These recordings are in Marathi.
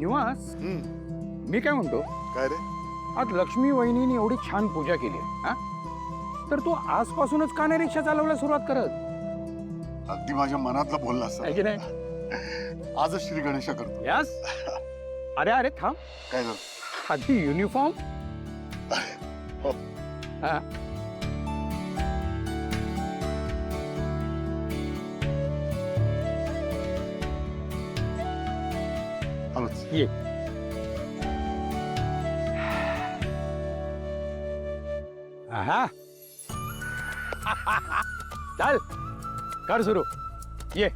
निवास मी काय म्हणतो, काय रे? आज लक्ष्मी वहिनीने एवढी छान पूजा केली हा, तर तू आजपासूनच का नाही रिक्षा चालवायला सुरुवात करत? अगदी माझ्या मनातलं बोलला असं. आहे की नाही? आजच श्री गणेशा करतो. यस. अरे अरे थांब, काय झालं? आधी युनिफॉर्म. हो. हा. आलोच. ये. आहा. चल कर सुरू. ये.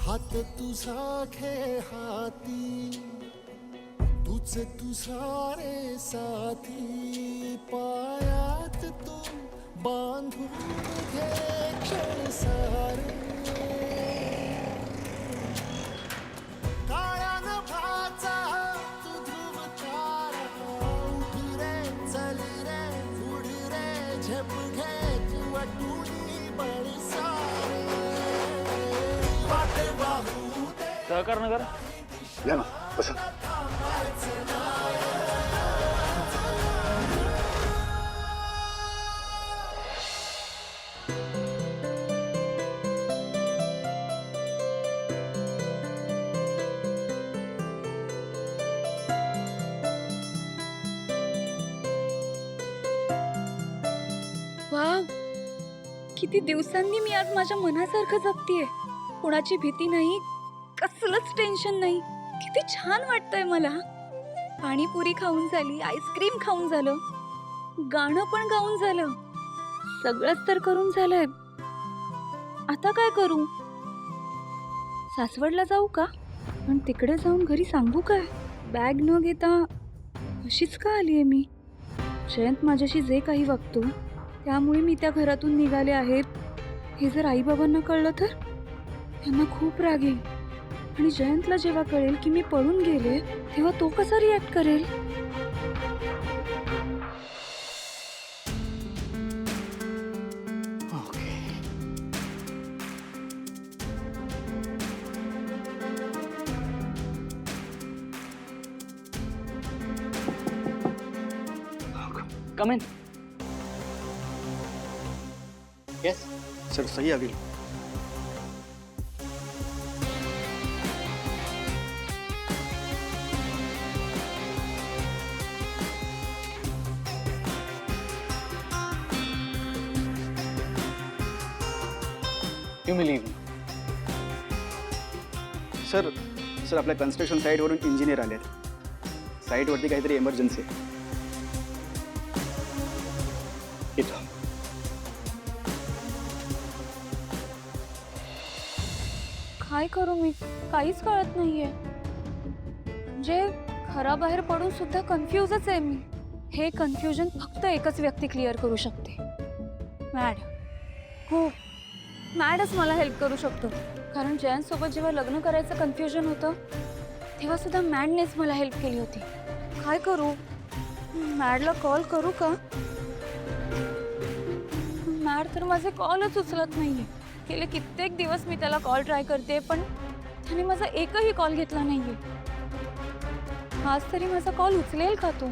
हात तुझा घे हाती, तूच तुझा रे साथी, पायात तू बांधून घे क्षण सारे, काळ्या नभाचा तू ध्रुव तारा, उठ रे चल रे उड रे झेप घे तू अटूनी बळी सारे, वाटे वाहू दे सहकार नगर. या ना बसा. वाव, किती दिवसांनी मी आज माझ्या मनासारखं जगतीये. कोणाची भीती नाही, कसलंच टेन्शन नाही. किती छान वाटतंय मला. पाणीपुरी खाऊन झाली, आईस्क्रीम खाऊन झालं, गाणं पण गाऊन झालं, सगळंच तर करून झालंय. आता काय करू? सासवडला जाऊ का? पण तिकडे जाऊन घरी सांगू काय? बॅग न घेता अशीच का आलीये मी? जयंत माझ्याशी जे काही वागतो त्यामुळे मी त्या घरातून निघाले आहेत हे जर आई बाबांना कळलं तर त्यांना खूप राग येईल. आणि जयंतला जेव्हा कळेल की मी पळून गेले तेव्हा तो कसा रिॲक्ट करेल? Come in. Yes. सर सही आ गई. You may leave. सर आपल्या कन्स्ट्रक्शन साईटवरून इंजिनियर आले. साईटवरती काहीतरी इमर्जन्सी आहे. इथं. काय करू मी? काहीच कळत नाहीये. म्हणजे घराबाहेर पडून सुद्धा कन्फ्यूजच आहे मी. हे कन्फ्युजन फक्त एकच व्यक्ती क्लिअर करू शकते. मॅड. हो, मॅडच मला हेल्प करू शकतो. कारण जयंत सोबत जेव्हा लग्न करायचं कन्फ्युजन होतं तेव्हा सुद्धा मॅडनेच मला हेल्प केली होती. काय करू? मॅडला कॉल करू का? मॅड तर माझे कॉलच उचलत नाहीये. गेले कित्येक दिवस मी त्याला कॉल ट्राय करते पण त्याने माझा एकही कॉल घेतला नाहीये. आज तरी माझा कॉल उचलेल का तो?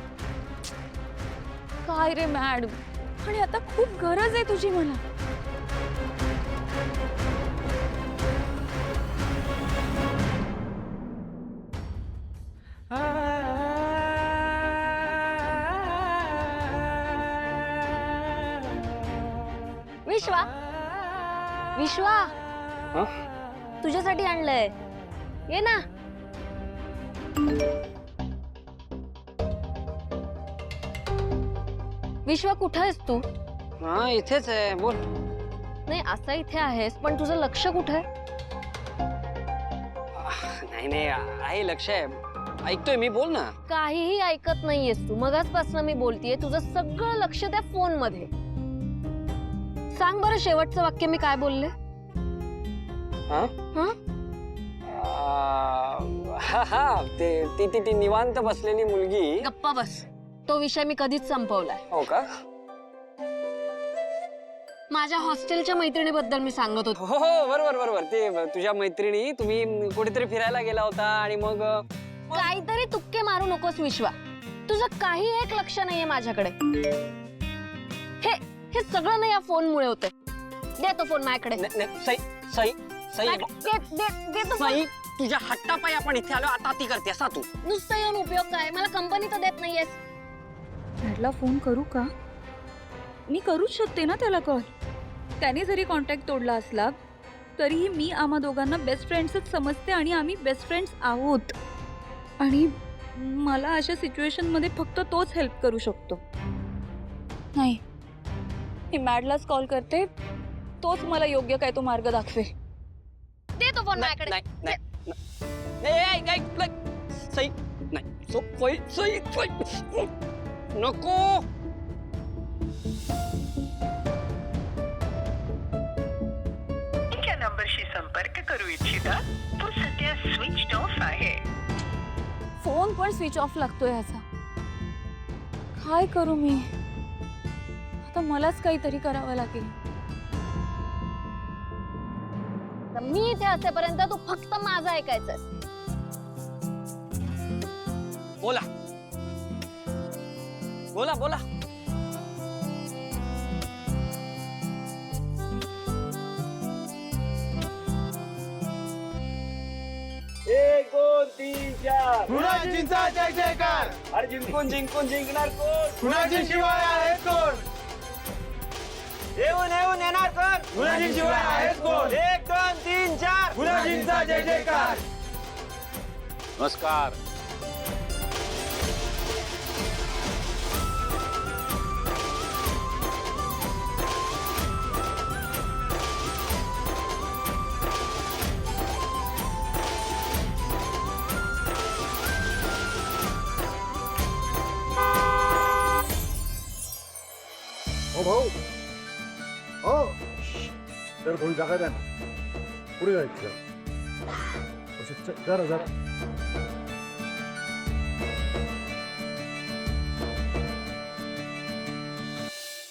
काय रे मॅड, आणि आता खूप गरज आहे तुझी मला. विश्वा, विश्वा, तुझ्यासाठी आणलंय, ये ना. विश्वा, कुठं आहेस तू? हाँ इथेच आहे, बोल. नाही, असं इथे आहेस पण तुझं लक्ष कुठं आहे? नाही नाही आहे, लक्ष आहे, ऐकतोय मी, बोल ना. काहीही ऐकत नाहीयेस तू. मगाचपासून मी बोलतेय, तुझं सगळं लक्ष त्या फोन मध्ये. सांग बरं, शेवटचं वाक्य मी काय बोलले? हाँ? हाँ? हा ते ती ती ती निवांत बसलेली मुलगी. गप्पा बस. तो विषय मी कधीच संपवलाय. हो का? माझ्या हॉस्टेलच्या मैत्रिणीबद्दल मी सांगत होतो. हो हो बरोबर बरोबर. ते तुझ्या मैत्रिणी तुम्ही कुठेतरी फिरायला गेला होता आणि मग काहीतरी तुक्के मारू नकोस विश्वा. तुझं काही एक लक्ष नाहीये माझ्याकडे. हे सगळं नाही या फोनमुळे होतंय. दे तो फोन माझ्याकडे. सई सई सई दे तो फोन. सई तुझ्या हट्टापायी आपण इथे आलो, आता ती करते असा तू. नुसतं येऊन उपयोग काय? मला कंपनी तर देत नाहीयेस. मॅडला फोन करू का? मी करूच शकते ना त्याला कॉल. त्याने जरी कॉन्टॅक्ट तोडला असला तरीही मी आम्हा दोघांना बेस्ट फ्रेंड्सच समजते आणि आम्ही बेस्ट फ्रेंड्स आहोत. आणि मला अशा सिच्युएशनमध्ये फक्त तोच हेल्प करू शकतो. नाही, मी मॅडलाच कॉल करते. तोच मला योग्य काय तो मार्ग दाखवे. दे तो फोन माझ्याकडे. नाही नाही नाही सई नाही सई नको. या नंबरशी संपर्क करू इच्छिता तो सध्या स्विच ऑफ आहे. फोन पण स्विच ऑफ लागतोय ह्याचा. काय करू मी आता? मलाच काहीतरी करावं लागेल. मी इथे असेपर्यंत तू फक्त माझं ऐकायचंस. बोला बोला बोला. एक दोन तीन चार. कुणाजींचा जय जयकार. अरे जिंकून जिंकणार कोण? कुणाजी शिवाय आहे कोण? येऊन येणार कोण? कुणाजी शिवाय आहे कोण? 1 2 3 4. कुणाजींचा जय जयकार. नमस्कार. हो भाऊ हो तर थोडी जागा द्या ना. पुढे जायचं जरा जरा.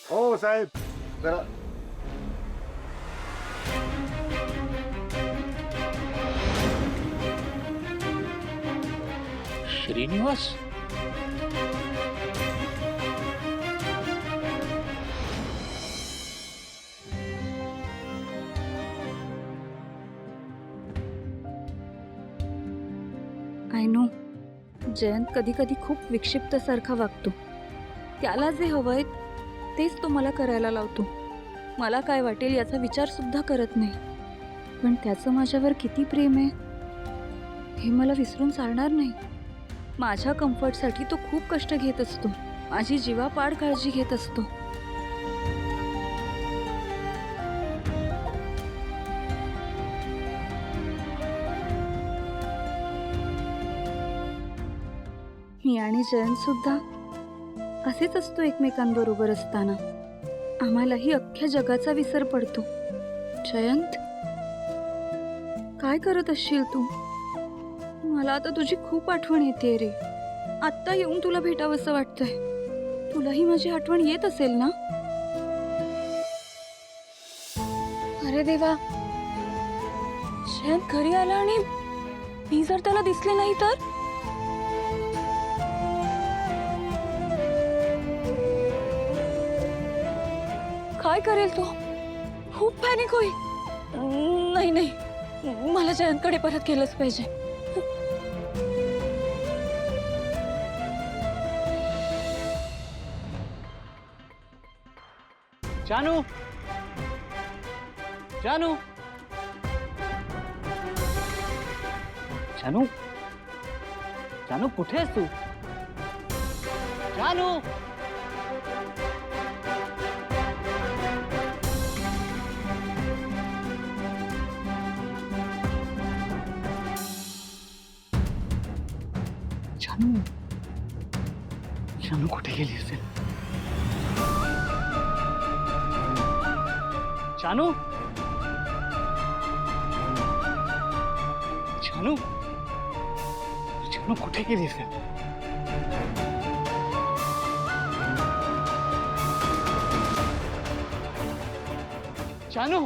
हो साहेब जरा. श्रीनिवास आय नो, जयंत कधी कधी खूप विक्षिप्तसारखा वागतो. त्याला जे हवंय तेच तो मला करायला लावतो. मला काय वाटेल याचा विचार सुद्धा करत नाही. पण त्याचं माझ्यावर किती प्रेम आहे हे मला विसरून चालणार नाही. माझ्या कम्फर्टसाठी तो खूप कष्ट घेत असतो. माझी जीवापाड काळजी घेत असतो. मी आणि जयंत सुद्धा असेच असतो एकमेकांबरोबर असताना. आम्हालाही अख्ख्या जगाचा विसर पडतो. जयंत, काय करत असशील तू? मला आता तुझी खूप आठवण येते रे. आत्ता येऊन तुला भेटावंसं वाटतंय. तुलाही माझी आठवण येत असेल ना? अरे देवा, जयंत घरी आला आणि मी जर त्याला दिसले नाही तर? काय करेल तो? खूप पॅनिक होईल. नाही नाही, मला जयंतकडे परत केलंच पाहिजे. जानू जानू जानू जानू कुठे आहेस तू? जानू जानू जानू कुठे गेली असेल? जानू जानू जानू कुठे गेली असेल? जानू,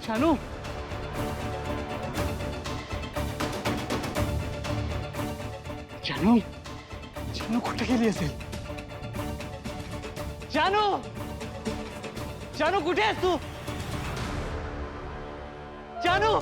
जानू, जानू, जानू कुठे गेली असेल? जानू, जानू कुठे आहेस तू? जानू,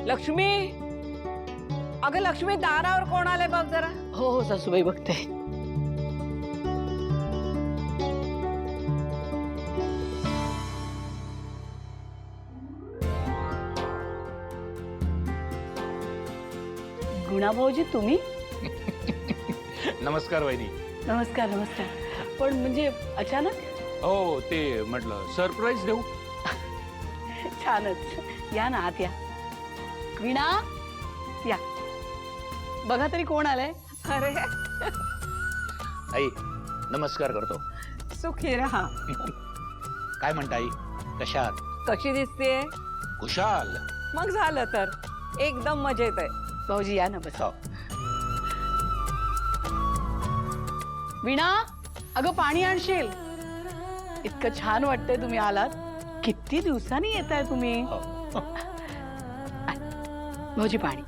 लक्ष्मी, अगं लक्ष्मी, दारावर कोण आलंय बघ जरा. हो हो सासूबाई, बघते. गुणा भाऊजी, तुम्ही? नमस्कार वहिनी. नमस्कार नमस्कार. पण म्हणजे अचानक? हो, ते म्हटलं सरप्राईज देऊ. छानच. या ना, आत या. वीणा, या. बघा तरी कोण आलंय. अरे आई, नमस्कार करतो. सुखी राहा. काय म्हणता आई, कशात? कशी दिसतेय? खुशाल. मग झालं तर एकदम मजेत आहे. भाऊजी या ना, बस. वीणा, अगं पाणी आणशील? इतकं छान वाटतंय तुम्ही आलात. किती दिवसांनी येताय तुम्ही. भाऊजी पाणी.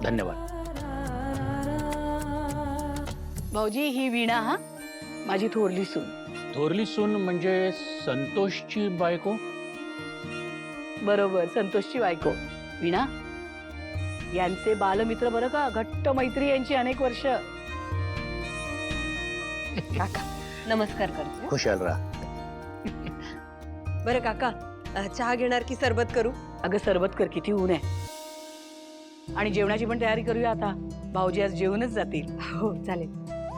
धन्यवाद. भाऊजी, ही वीणा, हा माझी थोरली सून. थोरली सून म्हणजे संतोषची बायको? बरोबर, संतोषची बायको. वीणा, यांचे बालमित्र बरं का, घट्ट मैत्री यांची अनेक वर्ष. काका, नमस्कार करते. खुशाल राहा. बरं काका, चहा घेणार की सरबत करू? अगं सरबत कर, किती ऊन आहे. आणि जेवणाची पण तयारी करूया आता. भाऊजी आज जेवूनच जातील. हो चालेल.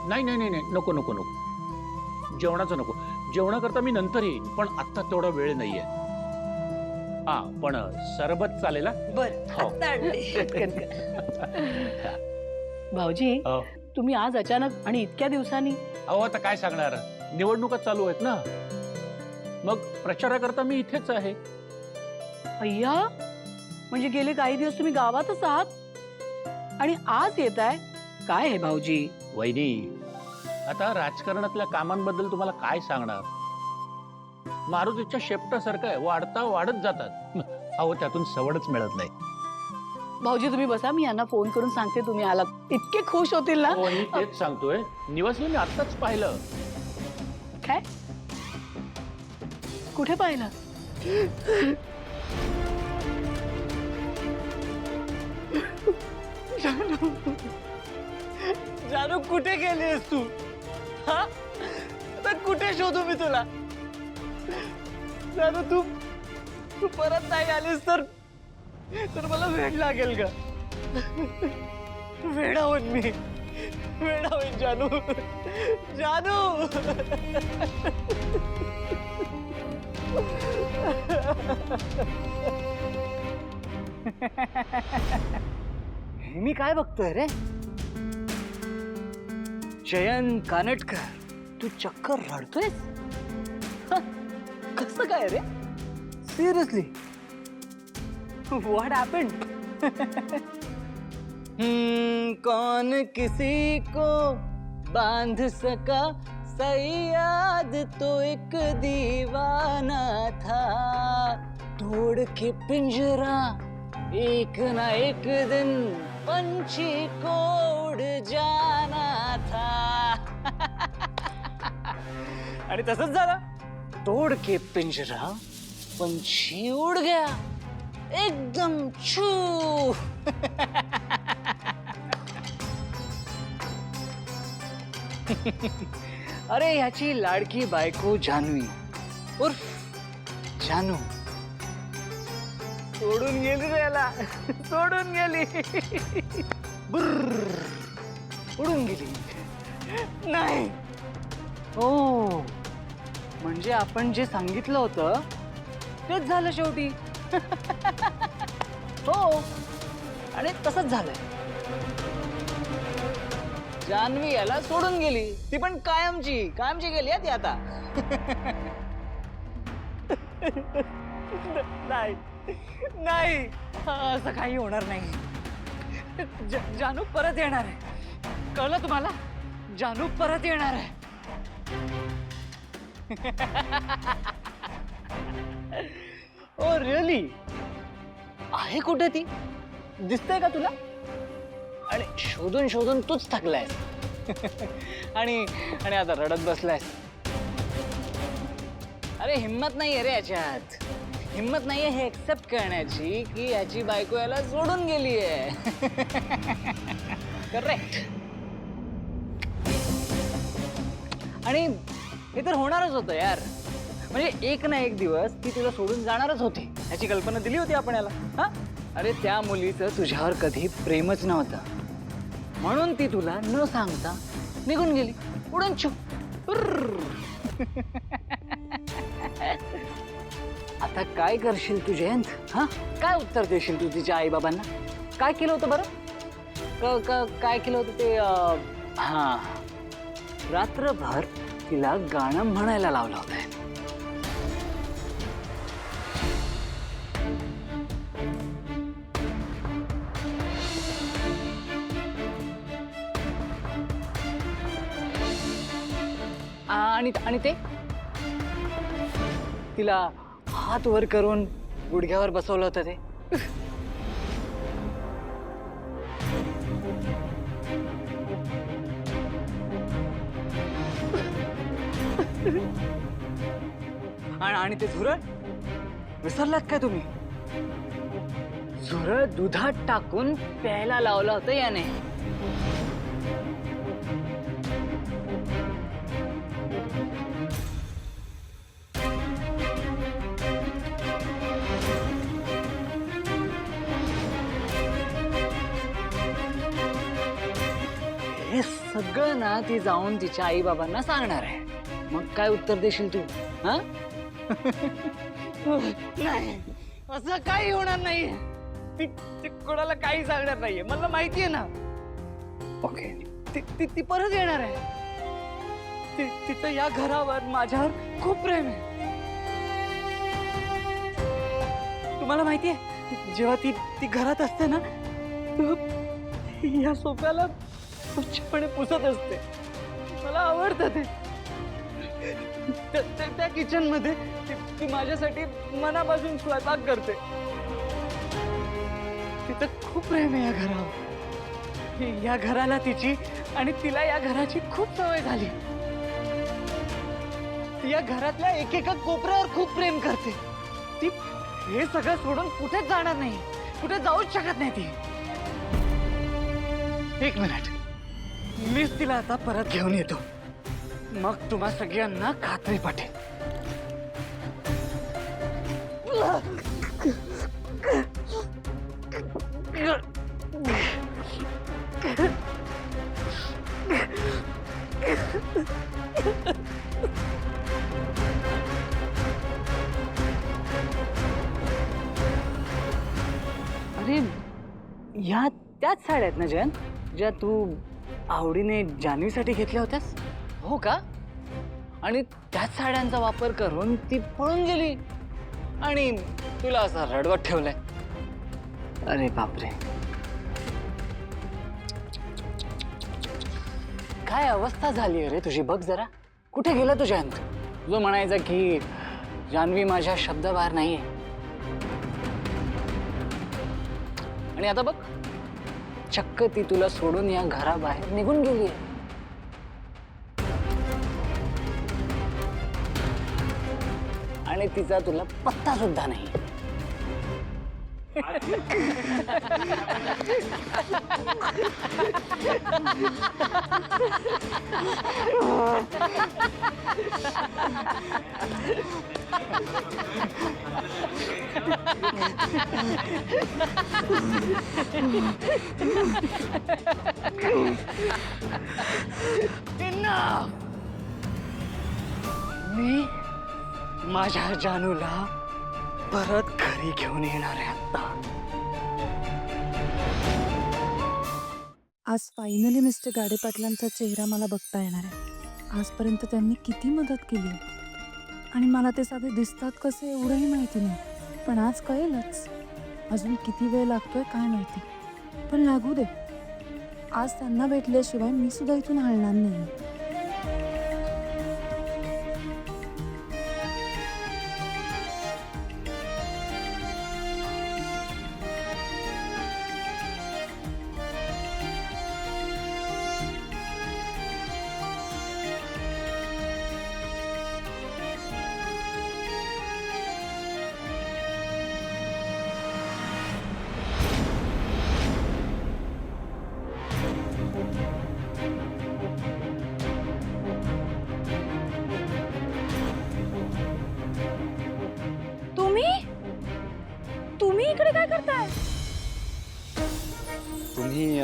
नाही नाही नाही नाही, नको नको नको, जेवणाचं नको. जेवणाकरता मी नंतर येईन, पण आत्ता तेवढा वेळ नाहीये. हा, पण सरबत चालेल. बर, हो. भाऊजी, हो. तुम्ही आज अचानक आणि इतक्या दिवसांनी? अहो, आता काय सांगणार, निवडणुका चालू आहेत ना, मग प्रचाराकरता मी इथेच आहे. अय्या, म्हणजे गेले काही दिवस तुम्ही गावातच आहात आणि आज येताय? काय आहे भाऊजी? वहिनी, आता राजकारणातल्या कामांबद्दल तुम्हाला काय सांगणार. मारुतीच्या शेपटासारखं आहे, वाढता वाढत जातात. अहो, त्यातून सवडच मिळत नाही. भाऊजी तुम्ही बसा, मी यांना फोन करून सांगते तुम्ही आलात. इतके खुश होतील ना. वहिनी, तेच सांगतोय, निवासला मी आत्ताच पाहिलं. काय? कुठे पाहिलं? जानू, कुठे गेलीस तू? हा, आता कुठे शोधू मी तुला? जानू, तू परत नाही आलीस तर मला वेळ लागेल का? वेडा होईन मी, वेडा होईन जानू. जानू, मी काय बघतोय रे? जयंत कानटकर, तू चक्कर रडतोयस? कसं काय रे? Seriously, what happened? कौन किसी को बांध सका, सयाद तो एक दीवाना था, तोड़ के पिंजरा एक ना एक दिन पंछी को उड़ जाना था. आणि तसंच झालं. तोड़ के पिंजरा पंछी उड़ गया एकदम छू. अरे ह्याची लाडकी बायको जान्हवी उर्फ जानू सोडून गेली रे याला, सोडून गेली. उडून गेली. नाही हो, म्हणजे आपण जे सांगितलं होतं तेच झालं शेवटी. हो, आणि तसंच झालंय. जान्हवी याला सोडून गेली, ती पण कायमची कायमची गेली ती आता. नाही नाही, असं काही होणार नाही. जानू परत येणार आहे, कळलं तुम्हाला? जानू परत येणार आहे. Oh really? आहे कुठे ती? दिसतंय का तुला? आणि शोधून शोधून तूच थकलायस. आणि आणि आता रडत बसलायस. अरे हिम्मत नाहीये रे याच्यात, हिम्मत नाहीये हे एक्सेप्ट करण्याची की याची बायको याला सोडून गेलीये. करेक्ट. आणि हे तर होणारच होतं यार. म्हणजे एक ना एक दिवस ती तुला सोडून जाणारच होती, याची कल्पना दिली होती आपण याला. हा, अरे त्या मुलीचं तुझ्यावर कधी प्रेमच नव्हतं, म्हणून ती तुला न सांगता निघून गेली, उडून छुप. आता काय करशील तू जयंत? हा, काय उत्तर देशील तू तिच्या आई बाबांना? काय केलं होतं बरं? काय केलं होतं ते? हा, रात्रभर तिला गाणं म्हणायला लावलं होतं. आणि ते तिला हात वर करून गुडघ्यावर बसवलं होतं ते. आणि ते झुरळ विसरलात काय तुम्ही? झुरळ दुधात टाकून प्यायला लावलं होतं याने. हे सगळं ना ती जाऊन तिच्या आई बाबांना सांगणार आहे. मग काय उत्तर देशील तू? हा? नाही, असं काही होणार नाहीये. ती कोणाला काही सांगणार नाहीये, मला माहितीये ना. ओके, ती परत येणार आहे. तिचं या घरावर माझ्यावर खूप प्रेम आहे. तुम्हाला माहितीये, जेव्हा ती घरात असते ना, या सोफ्याला स्वच्छपणे पुसत असते. मला आवडतं ते. त्या किचन मध्ये ती माझ्यासाठी मनापासून स्वयंपाक करते. तिचं खूप प्रेम आहे या घरावर. या घराला तिची आणि तिला या घराची खूप सवय झाली. ती या घरातल्या एकेका कोपऱ्यावर खूप प्रेम करते. ती हे सगळं सोडून कुठेच जाणार नाही, कुठे जाऊच शकत नाही ती. एक मिनिट, मीच तिला आता परत घेऊन येतो, मग तुम्हा सगळ्यांना खात्री पटेल. अरे ह्या त्याच साड्या आहेत ना जयंत, ज्या तू आवडीने जान्हवीसाठी घेतल्या होत्यास? हो का? आणि त्याच साड्यांचा वापर करून ती पळून गेली आणि तुला असा रडवत ठेवलाय. अरे बापरे, काय अवस्था झाली अरे तुझी, बघ जरा. कुठे गेला तू जयंत? जो म्हणायचा की जान्हवी माझ्या शब्दाबाहेर नाहीये, आणि आता बघ, चक्क ती तुला सोडून या घराबाहेर निघून गेली. आणि तिचा तुला पत्ता सुद्धा नाही. मी माझ्या जानूला परत घरी घेऊन येणार आहे आता. आज फायनली मिस्टर गाडे पाटलांचा चेहरा मला बघता येणार आहे. आजपर्यंत त्यांनी किती मदत केली आणि मला ते साधे दिसतात कसे एवढंही माहिती नाही, पण आज कळेलच. अजून किती वेळ लागतोय काय माहिती, पण लागू दे. आज त्यांना भेटल्याशिवाय मी सुद्धा इथून हलणार नाही. तुम्ही इकडे काय करताय? तुम्ही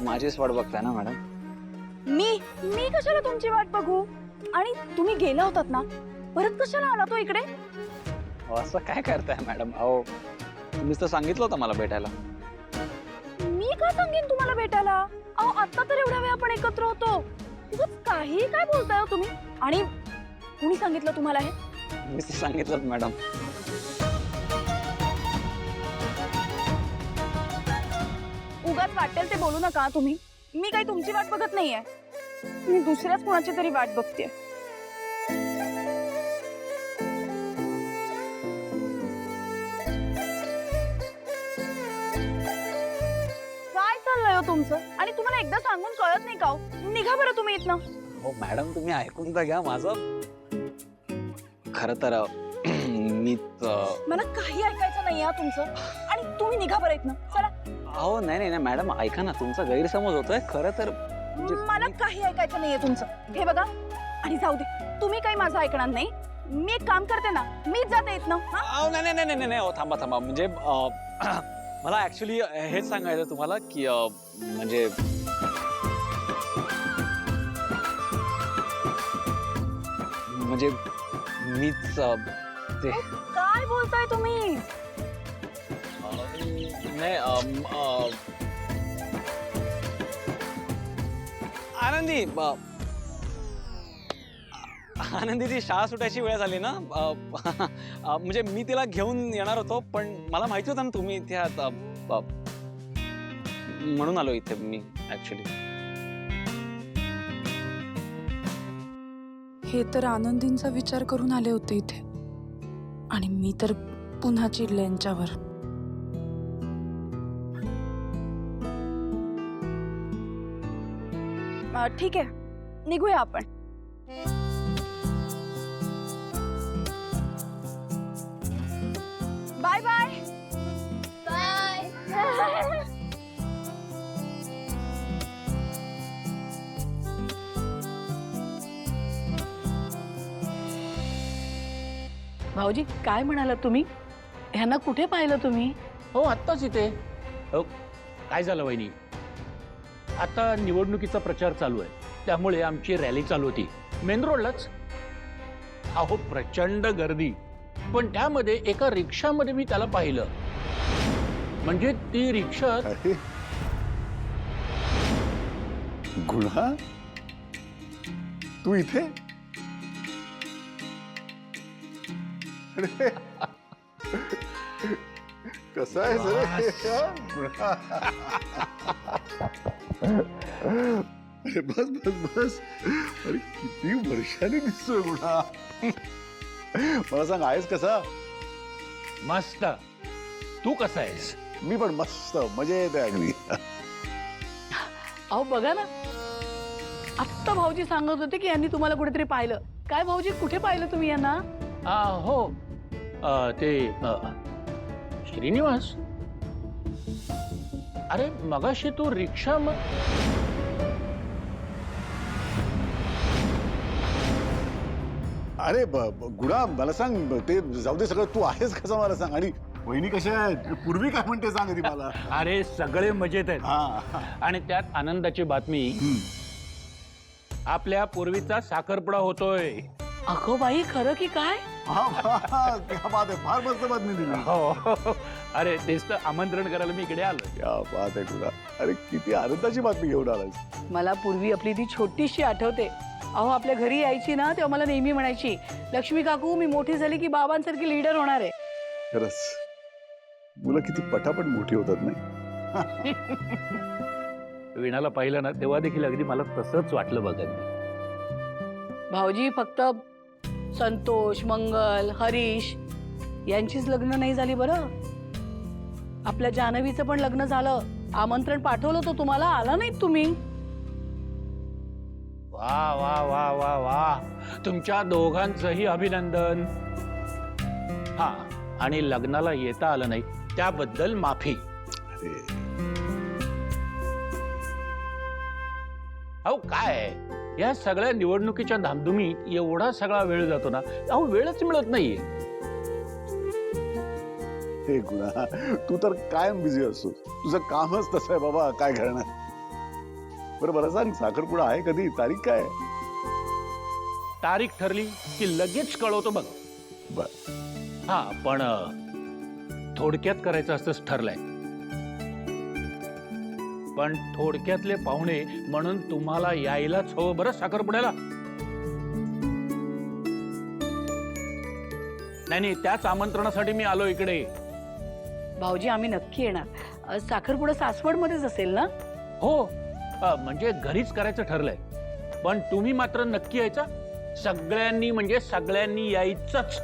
माझीच वाट बघताय ना मॅडम? मी कशाला तुमची वाट बघू? आणि तुम्ही गेला होतात ना, परत कशाला आला तो इकडे? असं काय करताय मॅडम? अहो तुम्हीच तर सांगितलं होतं मला भेटायला. मी का सांगेन तुम्हाला भेटायला? अहो आता तर एवढ्या वेळ आपण एकत्र होतो. उगाच काही काय बोलताय हो तुम्ही? आणि कोणी सांगितलं तुम्हाला हे? मीच तर सांगितलं मॅडम. उगाच वाटेल ते बोलू नका तुम्ही. मी काही तुमची वाट बघत नाहीये, मी दुसऱ्याच कोणाची तरी वाट बघते. काय चाललंय हो तुमचं? आणि तुम्हाला एकदा सांगून कळत नाही का हो? निघा बरं तुम्ही इथनं. हो मॅडम तुम्ही ऐकून तर घ्या माझं. खरं तर मीच मला काही ऐकायचं नाही हा तुमचं, आणि तुम्ही निघा बरं इथनं. चला. अहो नाही मॅडम ऐका ना, तुमचा गैरसमज होतोय. खरं तर मला काही ऐकायचं नाहीये तुमचं. हे बघा, आणि जाऊ दे, तुम्ही काही माझं ऐकणार नाही. मी एक काम करते ना, मीच जाते इथनं. अहो नाही हो थांबा. म्हणजे मला ऍक्च्युली हेच सांगायचं तुम्हाला की म्हणजे मीच ते काय बोलताय तुम्ही? नाही आनंदीची शाळा सुटायची वेळ झाली ना. म्हणजे मी तिला घेऊन येणार होतो, पण मला माहिती होतं ना तुम्ही इथे आहात, म्हणून आलो इथे मी ऍक्च्युली. हे तर आनंदींचा विचार करून आले होते इथे, आणि मी तर पुन्हा चिडले यांच्यावर. ठीक आहे, निघूया आपण. Bye bye. भाऊजी काय म्हणालात तुम्ही? ह्यांना कुठे पाहिलं तुम्ही? हो आत्ताच इथे. हो, काय झालं वहिनी, आता निवडणुकीचा प्रचार चालू आहे, त्यामुळे आमची रॅली चालू होती मेन रोडलाच. अहो प्रचंड गर्दी, पण त्यामध्ये एका रिक्षामध्ये मी त्याला पाहिलं. म्हणजे ती रिक्षा. अरे गुणा, तू इथे? कसा आहे सर? अरे बस. अरे किती वर्षांनी दिसतोय गुणा. मला सांग, आहेस कसा? मस्त. तू कसा आहेस? मी पण मस्त, मजेत आहे अगदी. अहो बघा ना, आत्ता भाऊजी सांगत होते की यांनी तुम्हाला कुठेतरी पाहिलं. काय भाऊजी, कुठे पाहिलं तुम्ही यांना? हो ते श्रीनिवास. अरे मगाशी तू रिक्षा अरे गुणा मला सांग, ते जाऊ दे सगळं, तू आहेस कसं मला सांग. आणि वहिनी कशा आहेत, पूर्वी काय म्हणते सांग आधी मला. अरे सगळे मजेत आहेत. हा. आणि त्यात आनंदाची बातमी, आपल्या पूर्वीचा साखरपुडा होतोय. अगो बाई, खरं की काय? क्या बात आहे, फार मस्त बातमी दिली. हो. अरे तेच तर आमंत्रण करायला मी इकडे आलो. क्या बात आहे गुणा, अरे किती आनंदाची बातमी घेऊन आलास. मला पूर्वी आपली ती छोटीशी आठवते. अहो, आपल्या घरी यायची ना तेव्हा मला नेहमी म्हणायची, लक्ष्मी काकू मी मोठी झाली की बाबांसारखी लीडर होणार आहे. खरंच मुलं किती पटापट मोठी होतात नाही. वीणाला पाहिलं ना तेव्हा देखील अगदी मला तसंच वाटलं बघा. भाऊजी, फक्त संतोष, मंगल, हरीश यांचीच लग्न नाही झाली बरं. आपल्या जान्हवीचं पण लग्न झालं. आमंत्रण पाठवलं होतं तुम्हाला, आला नाहीत तुम्ही. वा वा वा वा वा, तुमच्या दोघांचंही अभिनंदन. हा, आणि लग्नाला येता आलं नाही त्याबद्दल माफी. अरे अहो काय, या सगळ्या निवडणुकीच्या धामधुमीत एवढा सगळा वेळ जातो ना, अहो वेळच मिळत नाहीये. हे गुणा, तू तर कायम बिझी असतो, तुझं कामच तसं आहे बाबा, काय करणार. बरं मला सांग, साखरपुडा आहे कधी, तारीख काय? तारीख ठरली की लगेच कळवतो बघ. बर. हा, पण थोडक्यात करायचं असंच ठरलंय. पण थोडक्यातले पाहुणे म्हणून तुम्हाला यायलाच हवं बरं साखरपुड्याला. नाही, त्याच आमंत्रणासाठी मी आलो इकडे. भाऊजी, आम्ही नक्की येणार. साखरपुडा सासवडमध्येच असेल ना? हो, म्हणजे घरीच करायचं ठरलंय. पण तुम्ही मात्र नक्की यायचा. सगळ्यांनी म्हणजे सगळ्यांनी यायचंच.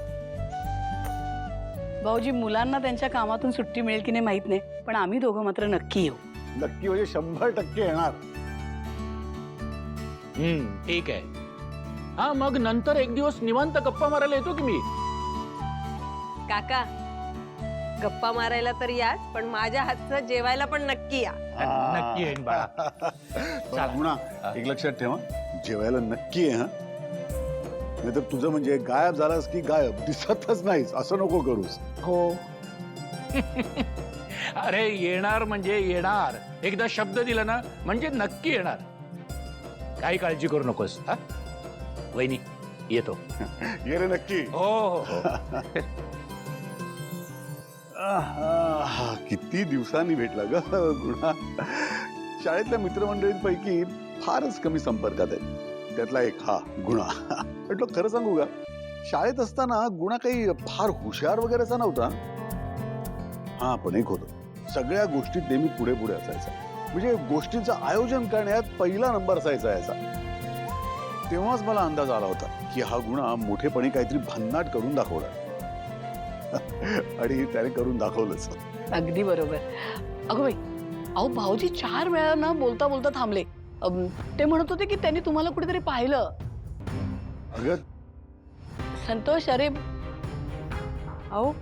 भाऊजी, मुलांना त्यांच्या कामातून सुट्टी मिळेल की नाही माहित नाही, पण आम्ही दोघं मात्र नक्की येऊ. नक्की म्हणजे 100% येणार. ठीक आहे. हा, मग नंतर एक दिवस निवांत गप्पा मारायला येतो की मी. काका, गप्पा मारायला तर याच, पण माझ्या हातचं जेवायला पण नक्की या. नक्की येईन बाळा. बरं, गुणा, एक लक्षात ठेवा, जेवायला नक्की आहे. हा, नाहीतर तुझं म्हणजे गायब झालास की गायब, दिसतच नाहीस, असं नको करूस. हो. अरे येणार म्हणजे येणार. एकदा शब्द दिला ना म्हणजे नक्की येणार. काही काळजी करू नकोस. हा, वहिनी येतो. ये रे नक्की. हो हो. किती दिवसांनी भेटला ग गुणा. शाळेतल्या मित्रमंडळींपैकी फारच कमी संपर्कात आहे, त्यातला एक हा गुणा. म्हटलं खरं सांगू का, शाळेत असताना गुणा काही फार हुशार वगैरेचा नव्हता. हा, पण एक होतं, सगळ्या गोष्टीत नेहमी पुढे पुढे असायचा. म्हणजे गोष्टींचं आयोजन करण्यात पहिला नंबर असायचा याचा. तेव्हाच मला अंदाज आला होता की हा गुणा मोठेपणी काहीतरी भन्नाट करून दाखवला. आणि त्याने करून दाखवलंच. अगदी बरोबर. अगं बाई, अहो भाऊजी 4 वेळा ना बोलता बोलता थांबले. ते म्हणत होते की त्यांनी तुम्हाला कुठेतरी पाहिलं. अगं संतोष, अरे अहो,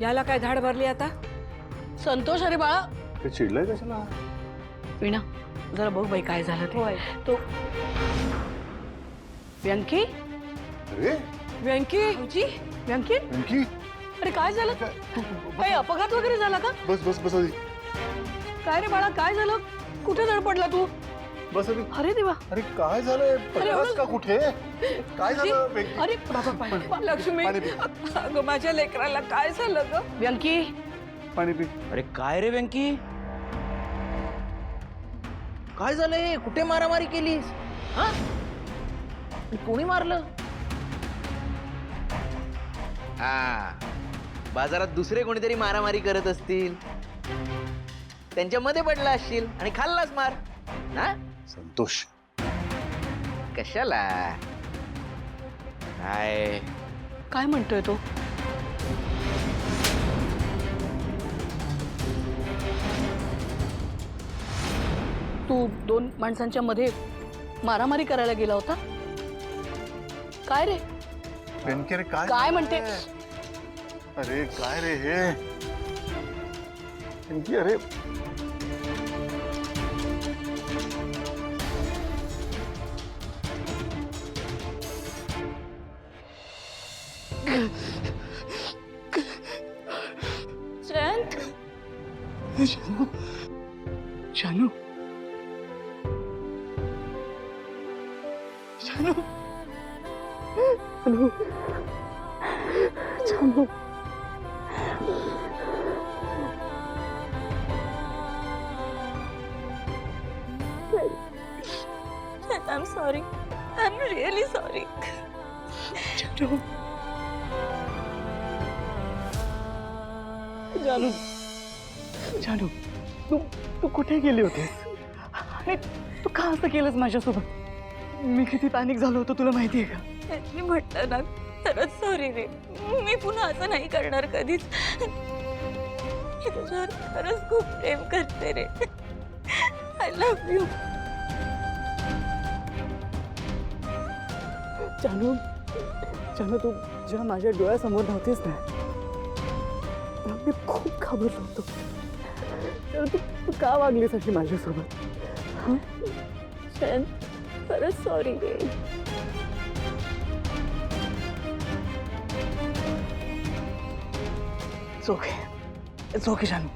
याला काय धाड भरली आता? संतोष, अरे बाळा. ते चिडलंय कशाला? वीणा, जरा बघ बाई काय झालं ते. तो व्यंकी. अरे व्यंकी, व्यंकी, व्यंकी, अरे काय झालं? काही अपघात वगैरे झाला का? बस बस बस आधी. काय रे बाळा, काय झालं? कुठे धडपडला तू? बस आधी. अरे देवा. अरे काय झालंय? पडलास का कुठे? काय झालं व्यंकी? अरे लक्ष्मी, पाणी पी. अगं माझ्या लेकराला काय झालं ग? व्यंकी, पाणी पी. अरे काय रे व्यंकी, काय झालंय? कुठे मारामारी केलीस? हा, कोणी मारलं? हा, बाजारात दुसरे कोणीतरी मारामारी करत असतील, त्यांच्यामध्ये पडला असशील आणि खाल्लास मार ना. संतोष, कशाला? काय काय म्हणतोय तो? तू 2 माणसांच्या मध्ये मारामारी करायला गेला होता? काय रे? व्यंकी, अरे काय काय म्हणते? अरे काय रे हे व्यंकी? अरे जानू जानू जानू जानू जानू I'm sorry. I'm really sorry. जानू जानू जानू तू तू कुठे गेली होतीस आणि तू का असं केलंस माझ्यासोबत मी किती पॅनिक झालो होतो तुला माहिती आहे का मी म्हटलं ना खरंच सॉरी रे. मी पुन्हा असं नाही करणार कधीच. मी तुझ्यावर खरंच खूप प्रेम करते रे. I love you. जानू जानू तू जेव्हा माझ्या डोळ्यासमोर नव्हतीस ना तेव्हा मी खूप घाबरलो होतो. तर तू का वागलीस अशी माझ्यासोबत? शयन, खरंच सॉरी रे. It's okay जानू.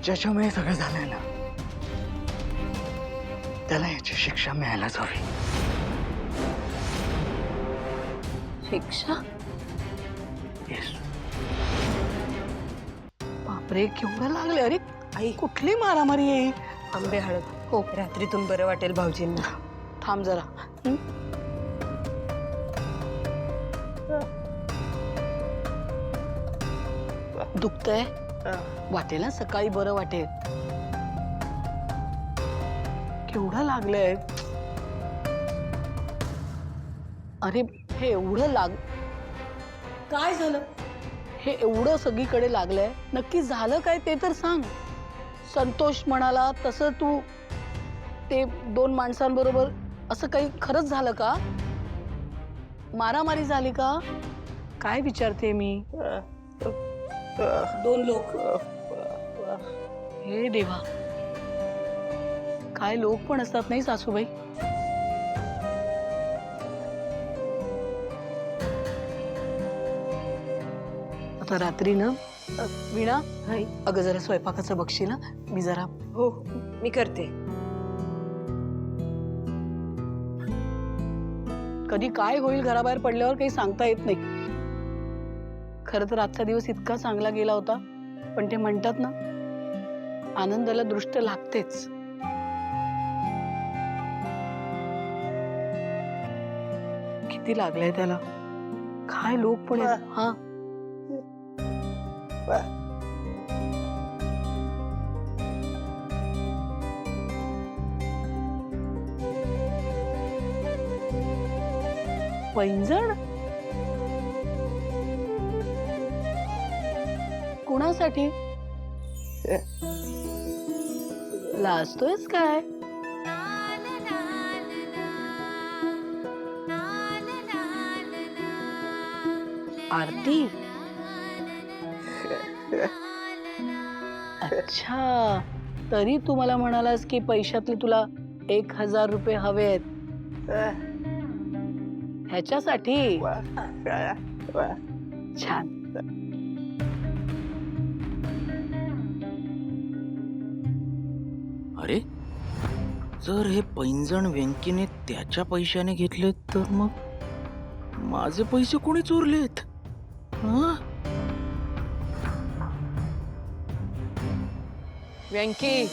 ज्याच्यामुळे हे सगळं झालंय ना त्याला याची शिक्षा मिळायलाच हवी. शिक्षा? येस. बापरे केवढं लागले. अरे आई कुठली मारामारी आहे? आंबे हळद. हो रात्रीतून बरं वाटेल भाऊजींना. थांब जरा. दुखतंय वाटेल ना सकाळी बरं वाटेल. केवढं लागलंय. अरे हे एवढं काय झालं? हे एवढं सगळीकडे लागलंय नक्की झालं काय ते तर सांग. संतोष म्हणाला तसं तू ते 2 माणसांबरोबर असं काही खरंच झालं का? मारामारी झाली का? काय विचारते मी? 2 लोक. हे देवा काय लोक पण असतात नाही सासूबाई. आता रात्री ना वीणा अगं जरा स्वयंपाकाचं बघशील ना. मी जरा हो मी करते. कधी काय होईल घराबाहेर पडल्यावर काही सांगता येत नाही. खरं तर आजचा दिवस इतका चांगला गेला होता पण ते म्हणतात ना आनंदाला दृष्ट लागतेच. किती लागलंय त्याला. काय लोक पण आहेत. हा पैंजण कुणासाठी लाजतोयस काय? आरती. अच्छा तरी तू मला म्हणालास की पैशातले तुला 1000 रुपये हवे आहेत ह्याच्यासाठी. छान. अरे जर हे पैंजण व्यंकीने त्याच्या पैशाने घेतले तर मग माझे पैसे कोणी चोरलेत? व्यंकी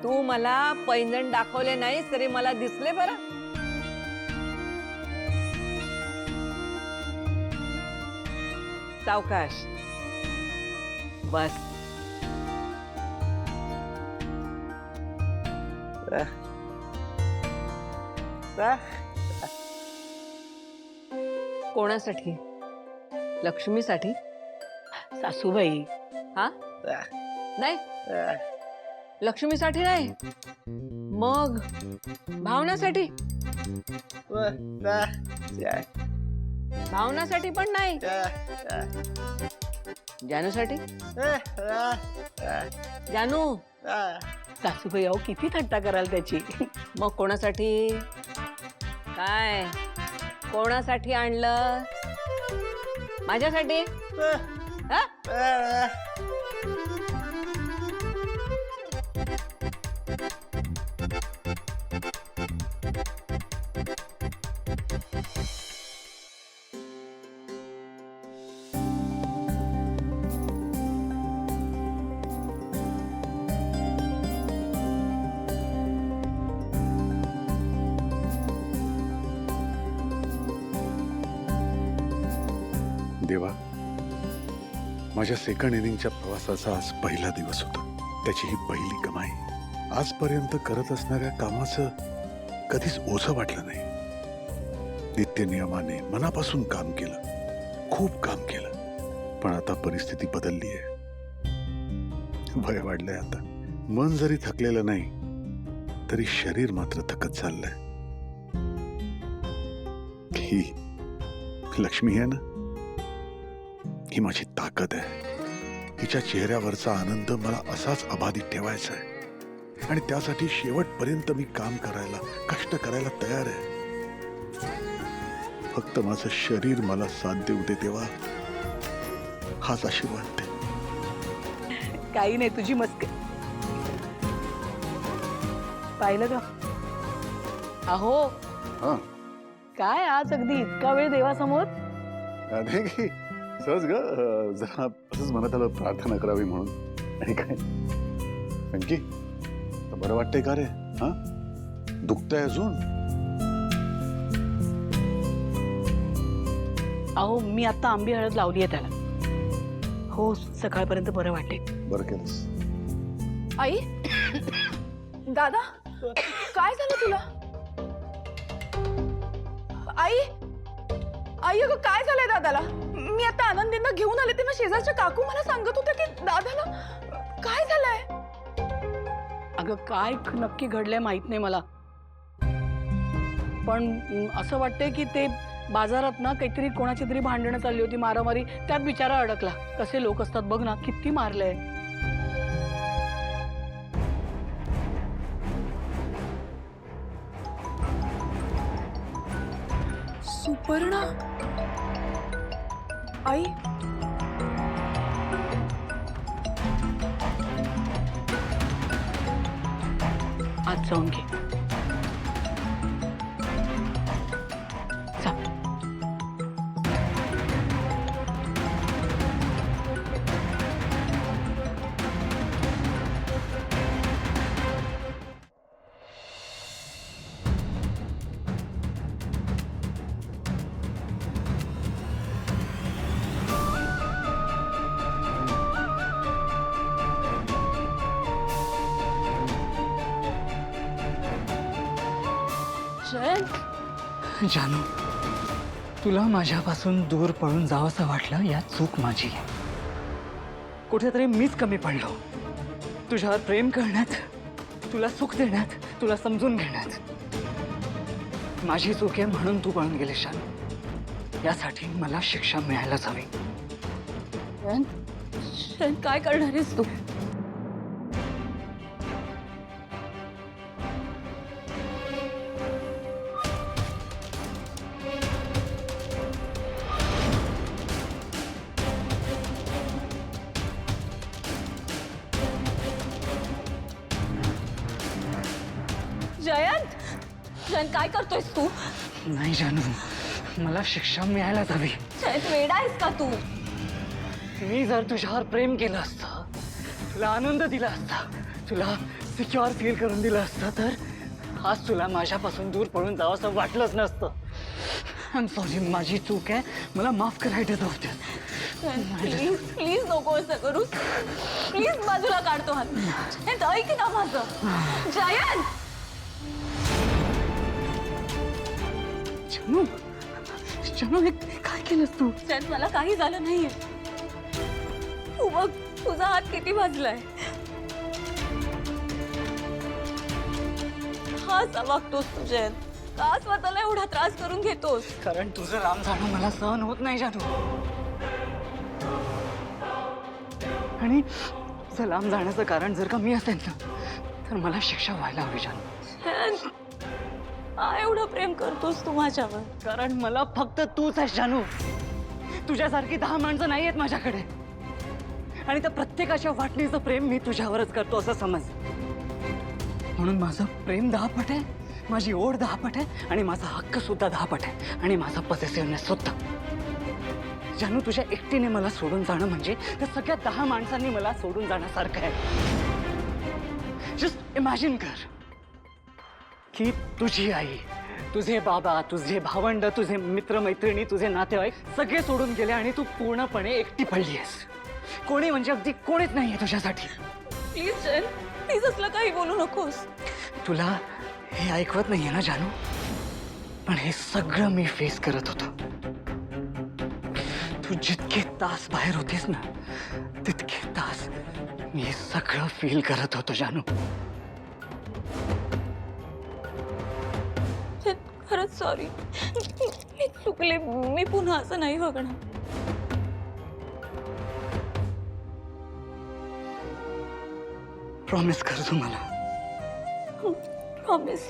तू मला पैंजण दाखवले नाहीस तरी मला दिसले बरं. सावकाश बस. कोणासाठी? लक्ष्मीसाठी? सासूबाई हा नाही लक्ष्मीसाठी नाही मग भावनासाठी? भावनासाठी पण नाही. जानूसाठी? जानू सासूबाई अहो किती थट्टा कराल त्याची. मग कोणासाठी? काय कोणासाठी आणलं? माझ्यासाठी? हा? देवा, माझ्या सेकंड इनिंगच्या प्रवासाचा आज पहिला दिवस होता. त्याची ही पहिली कमाई. आजपर्यंत करत असणाऱ्या कामाचं कधीच ओझं वाटलं नाही. नित्य नियमाने मनापासून काम केलं, खूप काम केलं. पण आता परिस्थिती बदलली आहे. भय वाढलंय आता. मन जरी थकलेलं नाही तरी शरीर मात्र थकत चाललंय. ही लक्ष्मी आहे ना, ही माझी ताकद आहे. हिच्या चेहऱ्यावरचा आनंद मला असाच अबाधित ठेवायचा आहे आणि त्यासाठी शेवटपर्यंत मी काम करायला, कष्ट करायला तयार आहे. फक्त माझं शरीर मला साथ देऊ दे तेव्हा, हाच आशीर्वाद दे. काही नाही, तुझी मस्क पाहिलं का? अहो हा, काय आज अगदी इतका वेळ देवासमोर? नाही की सहज ग, जरा असंच मनात आलं प्रार्थना करावी म्हणून. आणि काय अंकी, बरं वाटतंय का रे? हा, दुखतंय अजून? अहो मी आता आंबी हळद लावली आहे त्याला. हो, सकाळपर्यंत बरं वाटते. बरं केलंस. आई, दादा, काय झालं तुला? आई, आई अगं काय झालंय दादाला? मी आता आनंदींना घेऊन आले तेव्हा शेजारच्या काकू मला सांगत होत्या की दादाला काय झालंय. अगं काय नक्की घडलंय माहित नाही मला, पण असं वाटतंय की ते बाजारात ना काहीतरी कोणाची तरी भांडणं चालली होती, मारामारी. त्यात बिचारा अडकला. कसे लोक असतात बघ ना, किती मारलंय. सुपर्णा, आई, आज जाऊन घे. जा. जानू, तुला माझ्यापासून दूर पळून जावंसं वाटलं, यात चूक माझी आहे. कुठेतरी मीच कमी पडलो तुझ्यावर प्रेम करण्यात, तुला सुख देण्यात, तुला समजून घेण्यात. माझी चूक आहे म्हणून तू पळून गेली जानू. यासाठी मला शिक्षा मिळायलाच हवी. काय करणार आहेस तू? जयंत, जयंत काय करतोयस तू? नाही जानू, मला शिक्षा मिळायलाच हवी. जयंत वेडा आहेस का तू? मी जर तुझ्यावर प्रेम केलं असतं, तुला आनंद दिला असता, तुला सिक्युअर फील करून दिलं असतं, तर आज तुला माझ्यापासून दूर पळून जावंसं वाटलंच नसतं. आय एम सॉरी, माझी चूक आहे. मला माफ करायचं होतं. प्लीज प्लीज नको असं करू. प्लीज बाजूला काढतो हात. जयंत ऐक ना माझं. जयंत, जानू, जानू, हे काय केलंस तू? जयंत मला काही झालं नाहीये. तू बघ, तुझा हात किती भाजलाय. का असा वागतोस तू जयंत? का स्वतःला एवढा त्रास करून घेतोस? कारण तुझं लांब जाणं मला सहन होत नाही जानू. आणि तुझं लांब जाण्याचं कारण जर का मी असेल ना, तर मला शिक्षा व्हायला हवी जानू. जयंत, का एवढं प्रेम करतोस तू माझ्यावर? कारण मला फक्त तूच आहेस जानू. तुझ्यासारखी 10 माणसं नाही आहेत माझ्याकडे. आणि त्या प्रत्येकाच्या वाटणीचं प्रेम मी तुझ्यावरच करतो असं समज. म्हणून माझं प्रेम 10 पट आहे, माझी ओढ 10 पट आहे, आणि माझा हक्क सुद्धा 10 पट आहे, आणि माझा पॉसेसिव्हनेस सुद्धा. जानू, तुझ्या एकटीने मला सोडून जाणं म्हणजे त्या सगळ्या 10 माणसांनी मला सोडून जाण्यासारखं आहे. जस्ट इमॅजिन कर की तुझी आई, तुझे बाबा, तुझे भावंड, तुझे मित्रमैत्रिणी, तुझे नातेवाईक सगळे सोडून गेले आणि तू पूर्णपणे एकटी पडली आहेस. कोणी म्हणजे अगदी कोणीच नाहीये तुझ्यासाठी. प्लीज जैन, प्लीज असलं काही बोलू नकोस. तुला हे ऐकवत नाहीये ना जानू, पण हे सगळं मी फेस करत होतो. तू जितके तास बाहेर होतीस ना, तितके तास मी हे सगळं फील करत होतो जानू. खरंच सॉरी, मी चुकले. मी पुन्हा असं नाही वागणार. प्रॉमिस कर तू मला. प्रॉमिस.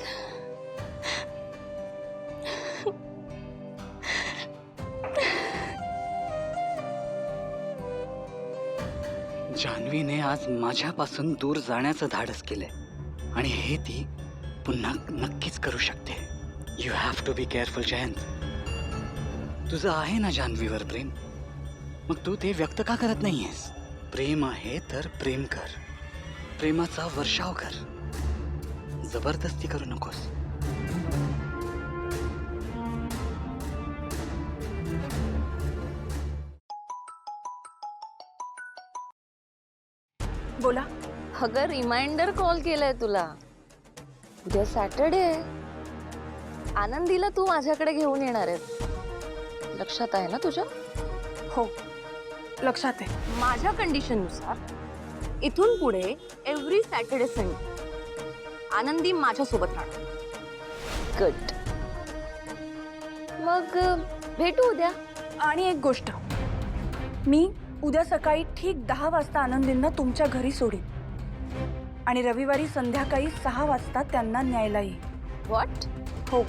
जान्हवीने आज माझ्यापासून दूर जाण्याचं धाडस केलंय, आणि हे ती पुन्हा नक्कीच करू शकते. You have to be careful Jayant. तुझं आहे ना जान्हवीवर प्रेम, मग तू ते व्यक्त का करत नाहीयेस? प्रेम आहे तर प्रेम कर, प्रेमाचा वर्षाव कर, जबरदस्ती करू नकोस. बोला. अगं रिमाइंडर कॉल केलाय तुला. उद्या सॅटर्डे आहे. आनंदीला तू माझ्याकडे घेऊन येणार आहे. लक्षात आहे ना तुझ्या? हो, लक्षात आहे. माझ्या कंडिशननुसार इथून पुढे एव्हरी सॅटर्डे संडे आनंदी माझ्यासोबत राहणार. गुड. मग भेटू उद्या. आणि एक गोष्ट, मी उद्या सकाळी ठीक 10 वाजता आनंदींना तुमच्या घरी सोडीन, आणि रविवारी संध्याकाळी 6 वाजता त्यांना न्यायला येईल. व्हॉट? हो,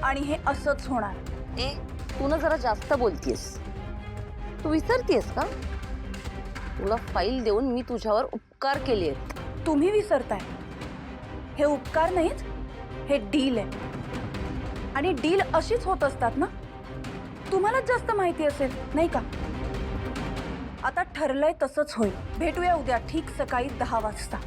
आणि हे असंच होणार. ए, तू ना जरा जास्त बोलतीयस. तू विसरतीयस का? तुला फाईल देऊन मी तुझ्यावर उपकार केले आहेत. तुम्ही विसरताय. हे उपकार नाहीत, हे डील आहे. आणि डील अशीच होत असतात ना. तुम्हालाच जास्त माहिती असेल नाही का? आता ठरलंय तसंच होईल. भेटूया उद्या ठीक सकाळी 10 वाजता.